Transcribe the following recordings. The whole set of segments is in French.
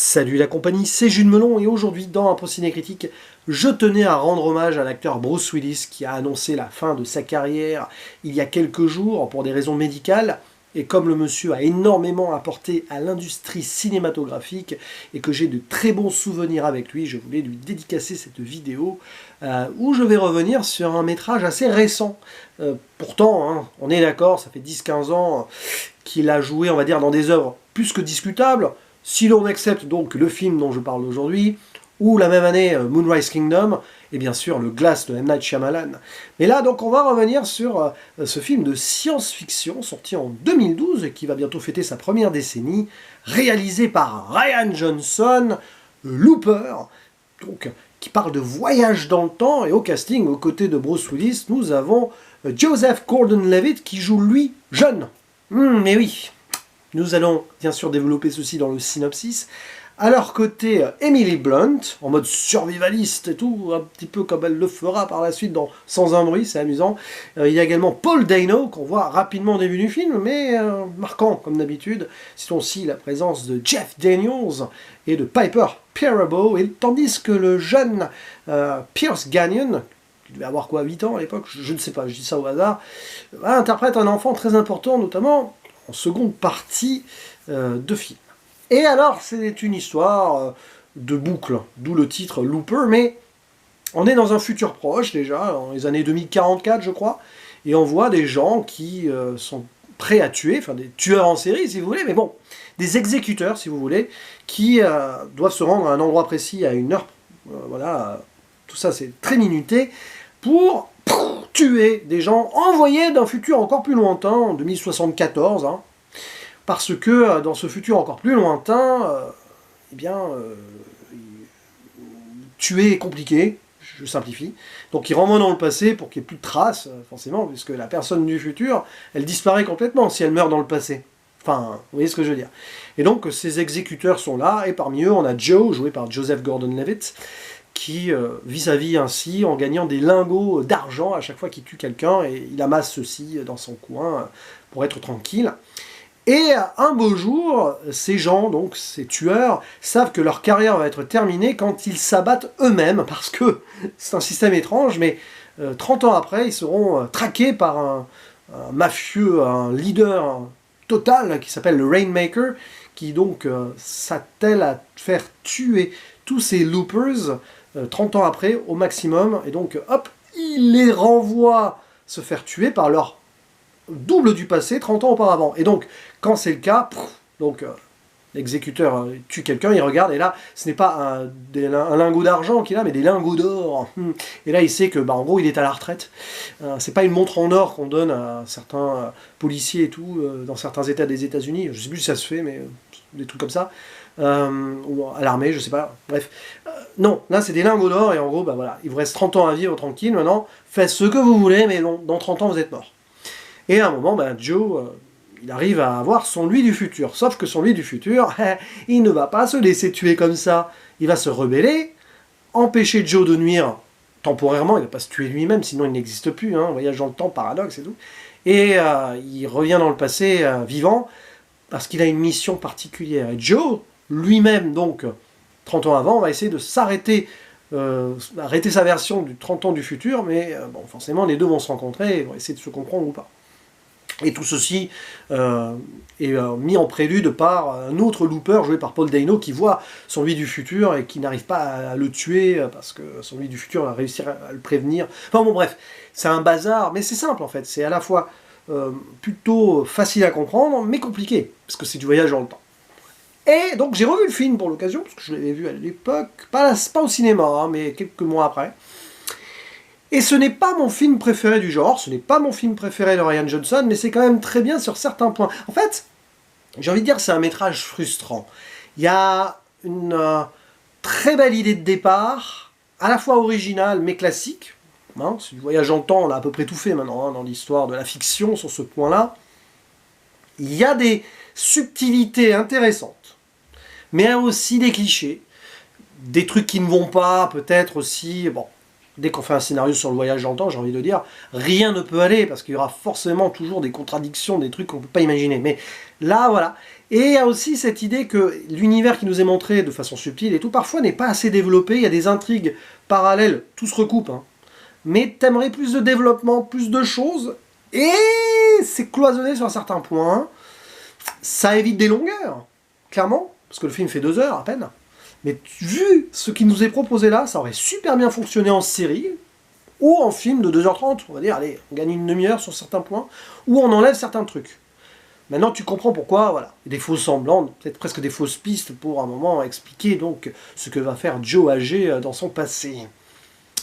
Salut la compagnie, c'est Jules Melon et aujourd'hui dans un Ciné Critique, je tenais à rendre hommage à l'acteur Bruce Willis qui a annoncé la fin de sa carrière il y a quelques jours pour des raisons médicales. Et comme le monsieur a énormément apporté à l'industrie cinématographique et que j'ai de très bons souvenirs avec lui, je voulais lui dédicacer cette vidéo où je vais revenir sur un métrage assez récent. Pourtant, hein, on est d'accord, ça fait 10-15 ans qu'il a joué, on va dire, dans des œuvres plus que discutables. Si l'on accepte donc le film dont je parle aujourd'hui, ou la même année Moonrise Kingdom, et bien sûr le Glass de M. Night Shyamalan. Mais là, donc, on va revenir sur ce film de science-fiction sorti en 2012 et qui va bientôt fêter sa première décennie, réalisé par Rian Johnson, Looper, donc, qui parle de voyage dans le temps, et au casting, aux côtés de Bruce Willis, nous avons Joseph Gordon-Levitt qui joue lui jeune. Mais oui. Nous allons bien sûr développer ceci dans le synopsis. À leur côté, Emily Blunt, en mode survivaliste et tout, un petit peu comme elle le fera par la suite dans Sans un bruit, c'est amusant. Il y a également Paul Dano, qu'on voit rapidement au début du film, mais marquant comme d'habitude. Citons aussi la présence de Jeff Daniels et de Piper Perabo, et tandis que le jeune Pierce Gagnon, qui devait avoir quoi, 8 ans à l'époque, je ne sais pas, je dis ça au hasard, interprète un enfant très important, notamment en seconde partie de film. Et alors, c'est une histoire de boucle, d'où le titre Looper, mais on est dans un futur proche déjà, dans les années 2044 je crois, et on voit des gens qui sont prêts à tuer, enfin des tueurs en série si vous voulez, mais bon, des exécuteurs si vous voulez, qui doivent se rendre à un endroit précis à une heure, voilà, tout ça c'est très minuté, pour tuer des gens envoyés d'un futur encore plus lointain, en 2074, hein, parce que dans ce futur encore plus lointain, tuer est compliqué, je simplifie, donc il renvoie dans le passé pour qu'il n'y ait plus de traces, forcément, puisque la personne du futur, elle disparaît complètement si elle meurt dans le passé. Enfin, vous voyez ce que je veux dire. Et donc ces exécuteurs sont là, et parmi eux, on a Joe, joué par Joseph Gordon-Levitt, qui vit sa vie ainsi en gagnant des lingots d'argent à chaque fois qu'il tue quelqu'un, et il amasse ceci dans son coin pour être tranquille. Et un beau jour, ces gens, donc ces tueurs, savent que leur carrière va être terminée quand ils s'abattent eux-mêmes, parce que c'est un système étrange, mais 30 ans après, ils seront traqués par un mafieux, un leader total qui s'appelle le Rainmaker, qui donc s'attelle à faire tuer tous ces loopers 30 ans après au maximum, et donc hop, il les renvoie se faire tuer par leur double du passé 30 ans auparavant. Et donc, quand c'est le cas, l'exécuteur tue quelqu'un, il regarde, et là, ce n'est pas un lingot d'argent qu'il a, mais des lingots d'or. Et là, il sait que, en gros, il est à la retraite. C'est pas une montre en or qu'on donne à certains policiers et tout, dans certains états des États-Unis. Je sais plus si ça se fait, mais des trucs comme ça. Ou à l'armée, je sais pas. Bref. Non, là, c'est des lingots d'or, et en gros, voilà, il vous reste 30 ans à vivre tranquille. Maintenant, faites ce que vous voulez, mais dans 30 ans, vous êtes mort. Et à un moment, Joe, il arrive à avoir son lui du futur. Sauf que son lui du futur, il ne va pas se laisser tuer comme ça. Il va se rebeller, empêcher Joe de nuire temporairement. Il ne va pas se tuer lui-même, sinon il n'existe plus. Hein, voyage dans le temps, paradoxe et tout. Et il revient dans le passé vivant, parce qu'il a une mission particulière. Et Joe, lui-même, donc, 30 ans avant, va essayer de s'arrêter, arrêter sa version du 30 ans du futur, mais forcément, les deux vont se rencontrer et vont essayer de se comprendre ou pas. Et tout ceci est mis en prélude par un autre looper joué par Paul Dano qui voit son lui du futur et qui n'arrive pas à le tuer parce que son lui du futur a réussi à le prévenir. Enfin bon bref, c'est un bazar, mais c'est simple en fait. C'est à la fois plutôt facile à comprendre, mais compliqué, parce que c'est du voyage dans le temps. Et donc j'ai revu le film pour l'occasion, parce que je l'avais vu à l'époque, pas au cinéma, hein, mais quelques mois après. Et ce n'est pas mon film préféré du genre, ce n'est pas mon film préféré de Rian Johnson, mais c'est quand même très bien sur certains points. En fait, j'ai envie de dire que c'est un métrage frustrant. Il y a une très belle idée de départ, à la fois originale mais classique. Hein, c'est du voyage en temps, on a à peu près tout fait maintenant dans l'histoire de la fiction sur ce point-là. Il y a des subtilités intéressantes, mais aussi des clichés, des trucs qui ne vont pas, peut-être aussi, dès qu'on fait un scénario sur le voyage dans le temps, j'ai envie de dire, rien ne peut aller, parce qu'il y aura forcément toujours des contradictions, des trucs qu'on ne peut pas imaginer. Mais là, voilà. Et il y a aussi cette idée que l'univers qui nous est montré de façon subtile et tout, parfois n'est pas assez développé, il y a des intrigues parallèles, tout se recoupe, hein. Mais t'aimerais plus de développement, plus de choses, et c'est cloisonné sur un certain point. Ça évite des longueurs, clairement, parce que le film fait 2 heures à peine. Mais vu ce qui nous est proposé là, ça aurait super bien fonctionné en série, ou en film de 2h30, on va dire, allez, on gagne une demi-heure sur certains points, ou on enlève certains trucs. Maintenant, tu comprends pourquoi, voilà, des faux semblants, peut-être presque des fausses pistes pour un moment expliquer donc ce que va faire Joe âgé dans son passé.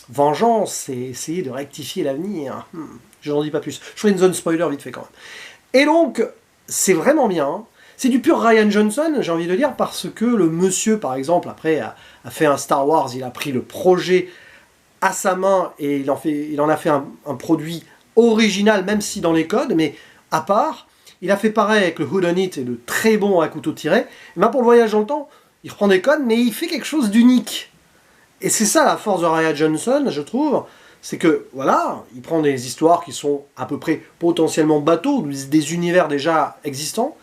Vengeance, c'est essayer de rectifier l'avenir. Je n'en dis pas plus. Je ferai une zone spoiler vite fait quand même. Et donc, c'est vraiment bien. C'est du pur Rian Johnson, j'ai envie de dire, parce que le monsieur, par exemple, après, a fait un Star Wars, il a pris le projet à sa main et il en a fait un produit original, même si dans les codes, mais à part. Il a fait pareil avec le Whodunit et le très bon à couteau tiré. Et ben pour le voyage dans le temps, il reprend des codes, mais il fait quelque chose d'unique. Et c'est ça la force de Rian Johnson, je trouve, c'est que, voilà, il prend des histoires qui sont à peu près potentiellement bateaux, des univers déjà existants,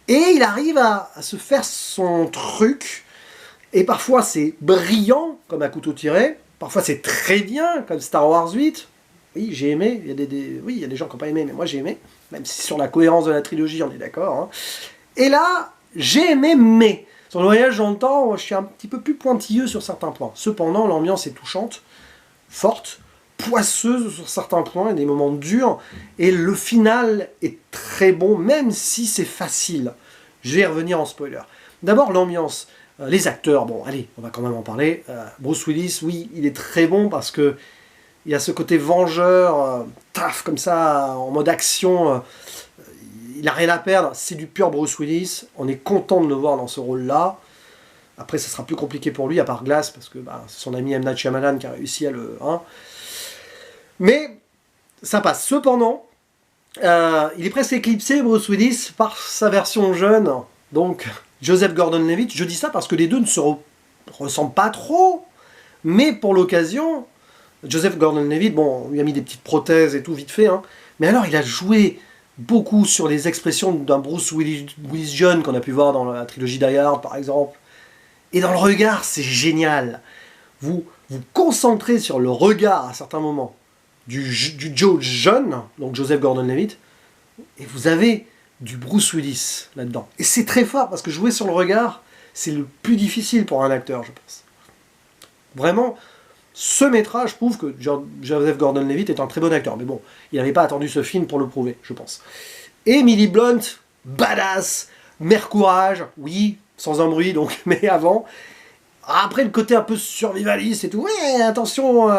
et il arrive à se faire son truc, et parfois c'est brillant, comme à couteau tiré, parfois c'est très bien, comme Star Wars 8, oui, j'ai aimé, oui, il y a des gens qui n'ont pas aimé, mais moi j'ai aimé, même si sur la cohérence de la trilogie, on est d'accord, hein. Et là, j'ai aimé, mais sur le voyage dans le temps, je suis un petit peu plus pointilleux sur certains points. Cependant, l'ambiance est touchante, forte, poisseuse sur certains points, il y a des moments durs, et le final est très bon, même si c'est facile. Je vais y revenir en spoiler. D'abord, l'ambiance. Les acteurs, bon, allez, on va quand même en parler. Bruce Willis, oui, il est très bon parce que il y a ce côté vengeur, taf, comme ça, en mode action. Il n'a rien à perdre, c'est du pur Bruce Willis. On est content de le voir dans ce rôle-là. Après, ça sera plus compliqué pour lui, à part Glass, parce que c'est son ami M. Night Shyamalan qui a réussi à le... Hein. Mais ça passe. Cependant, il est presque éclipsé, Bruce Willis, par sa version jeune. Donc, Joseph Gordon-Levitt. Je dis ça parce que les deux ne se ressemblent pas trop. Mais pour l'occasion, Joseph Gordon-Levitt, bon, on lui a mis des petites prothèses et tout, vite fait. Hein. Mais alors, il a joué beaucoup sur les expressions d'un Bruce Willis jeune qu'on a pu voir dans la trilogie Die Hard, par exemple. Et dans le regard, c'est génial. Vous concentrez sur le regard à certains moments du Joe jeune, donc Joseph Gordon-Levitt, et vous avez du Bruce Willis là-dedans. Et c'est très fort, parce que jouer sur le regard, c'est le plus difficile pour un acteur, je pense. Vraiment, ce métrage prouve que Joseph Gordon-Levitt est un très bon acteur. Mais bon, il n'avait pas attendu ce film pour le prouver, je pense. Et Emily Blunt, badass, mère courage, oui, sans un bruit, donc, mais avant. Après, le côté un peu survivaliste et tout, ouais, attention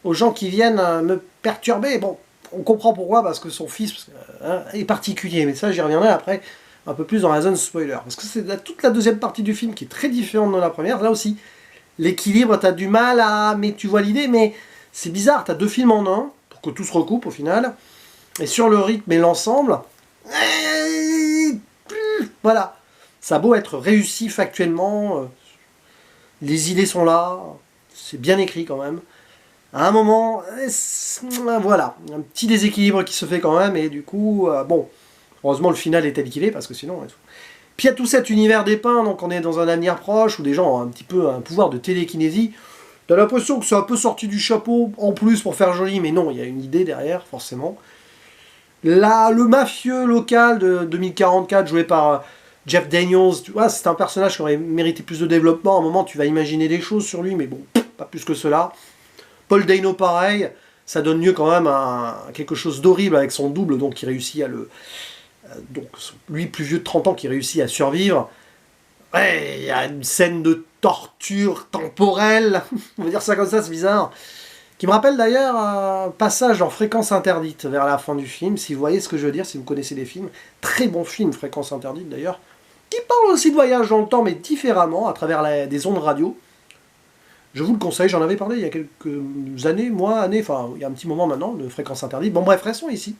aux gens qui viennent me perturber. Bon, on comprend pourquoi, parce que son fils est particulier, mais ça, j'y reviendrai après, un peu plus dans la zone spoiler. Parce que c'est toute la deuxième partie du film qui est très différente de la première, là aussi. L'équilibre, t'as du mal à... Mais tu vois l'idée, mais c'est bizarre, t'as 2 films en un, pour que tout se recoupe au final. Et sur le rythme et l'ensemble, voilà. Ça a beau être réussi factuellement, les idées sont là, c'est bien écrit quand même. À un moment, voilà, un petit déséquilibre qui se fait quand même, et du coup, bon, heureusement le final est liquidé, parce que sinon... Puis il y a tout cet univers dépeint, donc on est dans un avenir proche, où des gens ont un petit peu un pouvoir de télékinésie. T'as l'impression que c'est un peu sorti du chapeau, en plus, pour faire joli, mais non, il y a une idée derrière, forcément. Là, le mafieux local de 2044, joué par Jeff Daniels, tu vois, c'est un personnage qui aurait mérité plus de développement. À un moment, tu vas imaginer des choses sur lui, mais bon, pas plus que cela. Paul Dano, pareil, ça donne lieu quand même à quelque chose d'horrible avec son double, donc qui réussit à le... Donc, lui, plus vieux de 30 ans, qui réussit à survivre. Ouais, il y a une scène de torture temporelle, on va dire ça comme ça, c'est bizarre, qui me rappelle d'ailleurs un passage en Fréquence Interdite vers la fin du film, si vous voyez ce que je veux dire, si vous connaissez les films. Très bon film, Fréquence Interdite d'ailleurs, qui parle aussi de voyage dans le temps, mais différemment, à travers des ondes radio. Je vous le conseille, j'en avais parlé il y a quelques années, enfin, il y a un petit moment maintenant, de Fréquence Interdite. Bon bref, restons ici.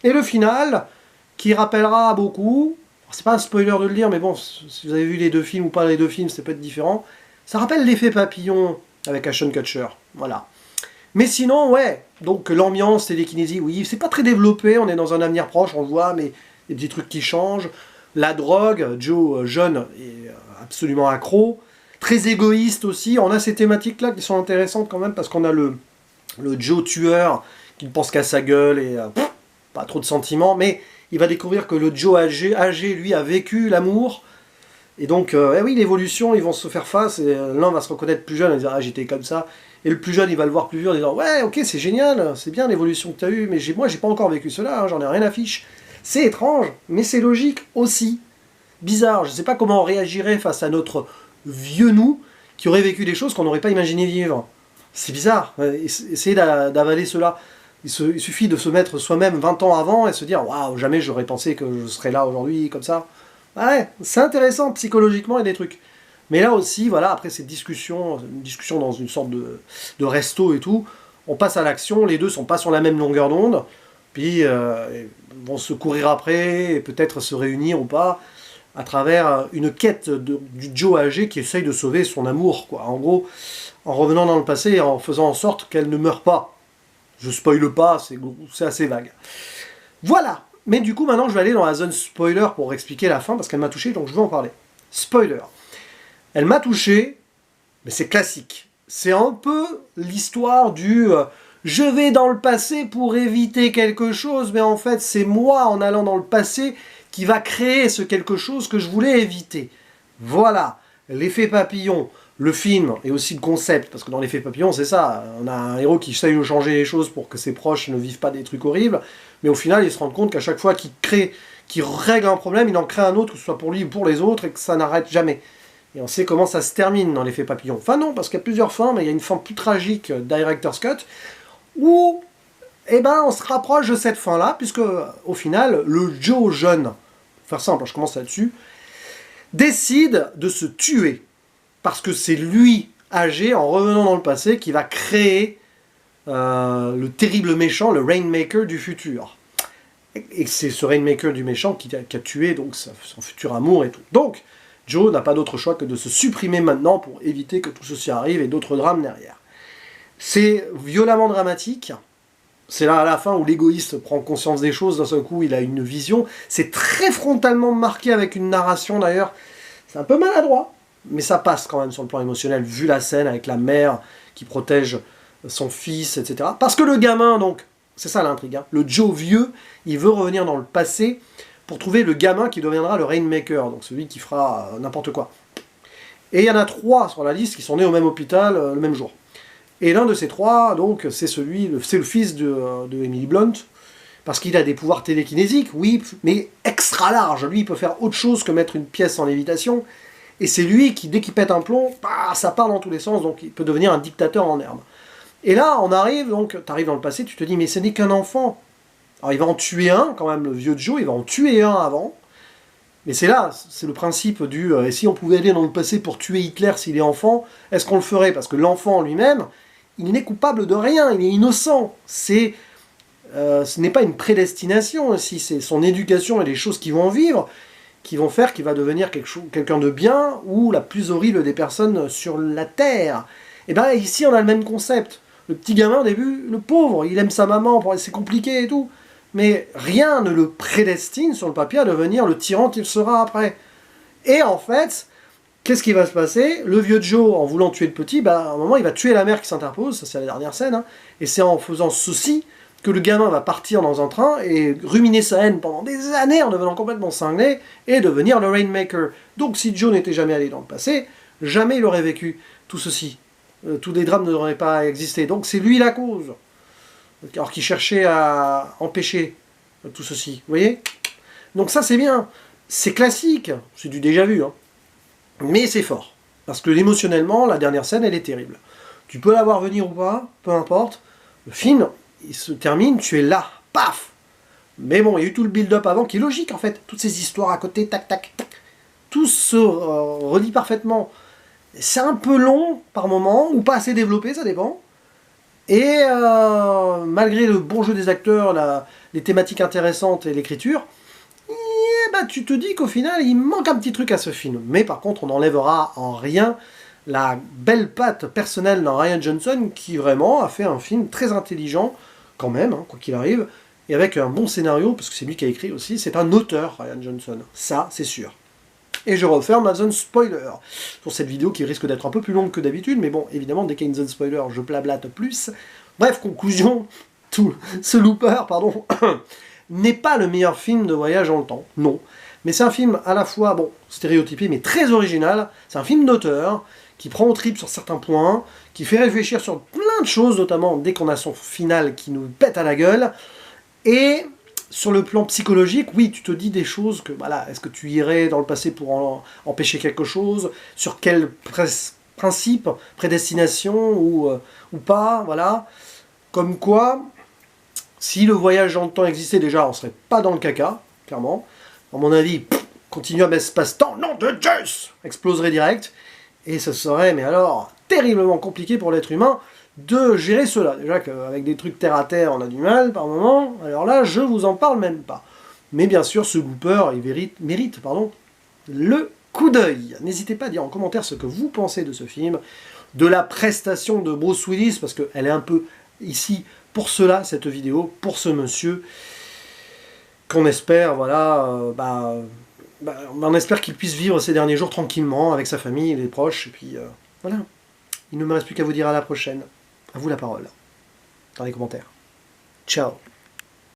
Et le final, qui rappellera beaucoup, c'est pas un spoiler de le dire, mais bon, si vous avez vu les 2 films ou pas les 2 films, c'est peut-être différent. Ça rappelle l'effet papillon avec Ashton Kutcher, voilà. Mais sinon, ouais, donc l'ambiance, télékinésie, oui, c'est pas très développé, on est dans un avenir proche, on le voit, mais il y a des petits trucs qui changent. La drogue, Joe, jeune, est absolument accro. Très égoïste aussi, on a ces thématiques-là qui sont intéressantes quand même, parce qu'on a le Joe tueur, qui ne pense qu'à sa gueule, et pas trop de sentiments, mais il va découvrir que le Joe âgé lui, a vécu l'amour, et donc, eh oui, l'évolution, ils vont se faire face, et l'un va se reconnaître plus jeune, en disant « Ah, j'étais comme ça », et le plus jeune, il va le voir plus vieux, en disant « Ouais, ok, c'est génial, c'est bien l'évolution que tu as eue, mais moi, j'ai pas encore vécu cela, hein, j'en ai rien à fiche. » C'est étrange, mais c'est logique aussi. Bizarre, je sais pas comment on réagirait face à notre vieux nous, qui aurait vécu des choses qu'on n'aurait pas imaginé vivre. C'est bizarre, essayez d'avaler cela. Il suffit de se mettre soi-même 20 ans avant et se dire « Waouh, jamais j'aurais pensé que je serais là aujourd'hui, comme ça. » Ouais, c'est intéressant psychologiquement, il y a des trucs. Mais là aussi, voilà, après cette discussion, une discussion dans une sorte de resto et tout, on passe à l'action, les deux sont pas sur la même longueur d'onde, puis ils vont se courir après, et peut-être se réunir ou pas, à travers une quête du Joe âgé qui essaye de sauver son amour, quoi. En gros, en revenant dans le passé et en faisant en sorte qu'elle ne meure pas. Je spoile pas, c'est assez vague. Voilà. Mais du coup, maintenant, je vais aller dans la zone spoiler pour expliquer la fin, parce qu'elle m'a touché, donc je vais en parler. Spoiler. Elle m'a touché, mais c'est classique. C'est un peu l'histoire du je vais dans le passé pour éviter quelque chose, mais en fait, c'est moi, en allant dans le passé, qui va créer ce quelque chose que je voulais éviter. Voilà. L'effet papillon, le film, et aussi le concept, parce que dans l'effet papillon, c'est ça, on a un héros qui essaye de changer les choses pour que ses proches ne vivent pas des trucs horribles, mais au final, il se rend compte qu'à chaque fois qu'il règle un problème, il en crée un autre, que ce soit pour lui ou pour les autres, et que ça n'arrête jamais. Et on sait comment ça se termine dans l'effet papillon. Enfin non, parce qu'il y a plusieurs fins, mais il y a une fin plus tragique, Director's Cut, où eh ben, on se rapproche de cette fin-là, puisque au final, le Joe jeune, pour faire simple, je commence là-dessus, décide de se tuer. Parce que c'est lui, âgé, en revenant dans le passé, qui va créer le terrible méchant, le Rainmaker du futur. Et c'est ce Rainmaker du méchant qui a tué donc son futur amour et tout. Donc, Joe n'a pas d'autre choix que de se supprimer maintenant pour éviter que tout ceci arrive et d'autres drames derrière. C'est violemment dramatique. C'est là à la fin où l'égoïste prend conscience des choses, d'un seul coup il a une vision. C'est très frontalement marqué avec une narration d'ailleurs. C'est un peu maladroit, mais ça passe quand même sur le plan émotionnel, vu la scène avec la mère qui protège son fils, etc. Parce que le gamin, donc, c'est ça l'intrigue, hein, le Joe vieux, il veut revenir dans le passé pour trouver le gamin qui deviendra le Rainmaker, donc celui qui fera n'importe quoi. Et il y en a 3 sur la liste qui sont nés au même hôpital le même jour. Et l'un de ces 3, donc, c'est le fils de Emily Blunt, parce qu'il a des pouvoirs télékinésiques, oui, mais extra larges. Lui, il peut faire autre chose que mettre une pièce en lévitation, et c'est lui qui, dès qu'il pète un plomb, ça part dans tous les sens, donc il peut devenir un dictateur en herbe. Et là, on arrive, donc, tu arrives dans le passé, tu te dis, mais ce n'est qu'un enfant. Alors il va en tuer un, quand même, le vieux Joe, il va en tuer un avant, mais c'est là, c'est le principe du et si on pouvait aller dans le passé pour tuer Hitler s'il est enfant, est-ce qu'on le ferait? Parce que l'enfant lui-même, il n'est coupable de rien, il est innocent. Ce n'est pas une prédestination aussi, c'est son éducation et les choses qu'ils vont vivre qui vont faire qu'il va devenir quelqu'un de bien ou la plus horrible des personnes sur la Terre. Et bien ici on a le même concept. Le petit gamin au début, le pauvre, il aime sa maman, c'est compliqué et tout. Mais rien ne le prédestine sur le papier à devenir le tyran qu'il sera après. Et en fait, qu'est-ce qui va se passer? Le vieux Joe, en voulant tuer le petit, à un moment, il va tuer la mère qui s'interpose, ça c'est la dernière scène, hein, et c'est en faisant ceci que le gamin va partir dans un train et ruminer sa haine pendant des années en devenant complètement cinglé et devenir le Rainmaker. Donc si Joe n'était jamais allé dans le passé, jamais il aurait vécu tout ceci. Tous les drames n'auraient pas existé. Donc c'est lui la cause. Alors qu'il cherchait à empêcher tout ceci. Vous voyez? Donc ça c'est bien. C'est classique. C'est du déjà vu. Hein. Mais c'est fort. Parce que émotionnellement, la dernière scène, elle est terrible. Tu peux la voir venir ou pas, peu importe. Le film, il se termine, tu es là. Paf! Mais bon, il y a eu tout le build-up avant qui est logique en fait. Toutes ces histoires à côté, tac, tac, tac. Tout se relie parfaitement. C'est un peu long par moment, ou pas assez développé, ça dépend. Et malgré le bon jeu des acteurs, les thématiques intéressantes et l'écriture, tu te dis qu'au final, il manque un petit truc à ce film. Mais par contre, on n'enlèvera en rien la belle patte personnelle d'un Rian Johnson qui vraiment a fait un film très intelligent, quand même, hein, quoi qu'il arrive, et avec un bon scénario, parce que c'est lui qui a écrit aussi, c'est un auteur, Rian Johnson, ça c'est sûr. Et je referme ma zone spoiler pour cette vidéo qui risque d'être un peu plus longue que d'habitude, mais bon, évidemment, dès qu'il y a une zone spoiler, je blablate plus. Bref, conclusion, tout ce looper, pardon, n'est pas le meilleur film de voyage dans le temps, non. Mais c'est un film à la fois, bon, stéréotypé, mais très original. C'est un film d'auteur, qui prend au trip sur certains points, qui fait réfléchir sur plein de choses, notamment dès qu'on a son final qui nous pète à la gueule. Et sur le plan psychologique, oui, tu te dis des choses que, voilà, est-ce que tu irais dans le passé pour empêcher quelque chose? Sur quel principe, prédestination ou pas, voilà. Comme quoi, si le voyage dans le temps existait déjà, on serait pas dans le caca, clairement. À mon avis, continuum espace-temps, nom de Zeus, exploserait direct. Et ce serait, mais alors, terriblement compliqué pour l'être humain de gérer cela. Déjà qu'avec des trucs terre à terre, on a du mal par moment. Alors là, je vous en parle même pas. Mais bien sûr, ce looper, il mérite le coup d'œil. N'hésitez pas à dire en commentaire ce que vous pensez de ce film, de la prestation de Bruce Willis, parce qu'elle est un peu ici pour cela, cette vidéo, pour ce monsieur, qu'on espère, voilà, on espère qu'il puisse vivre ses derniers jours tranquillement avec sa famille et les proches, et puis voilà. Il ne me reste plus qu'à vous dire à la prochaine. À vous la parole, dans les commentaires. Ciao.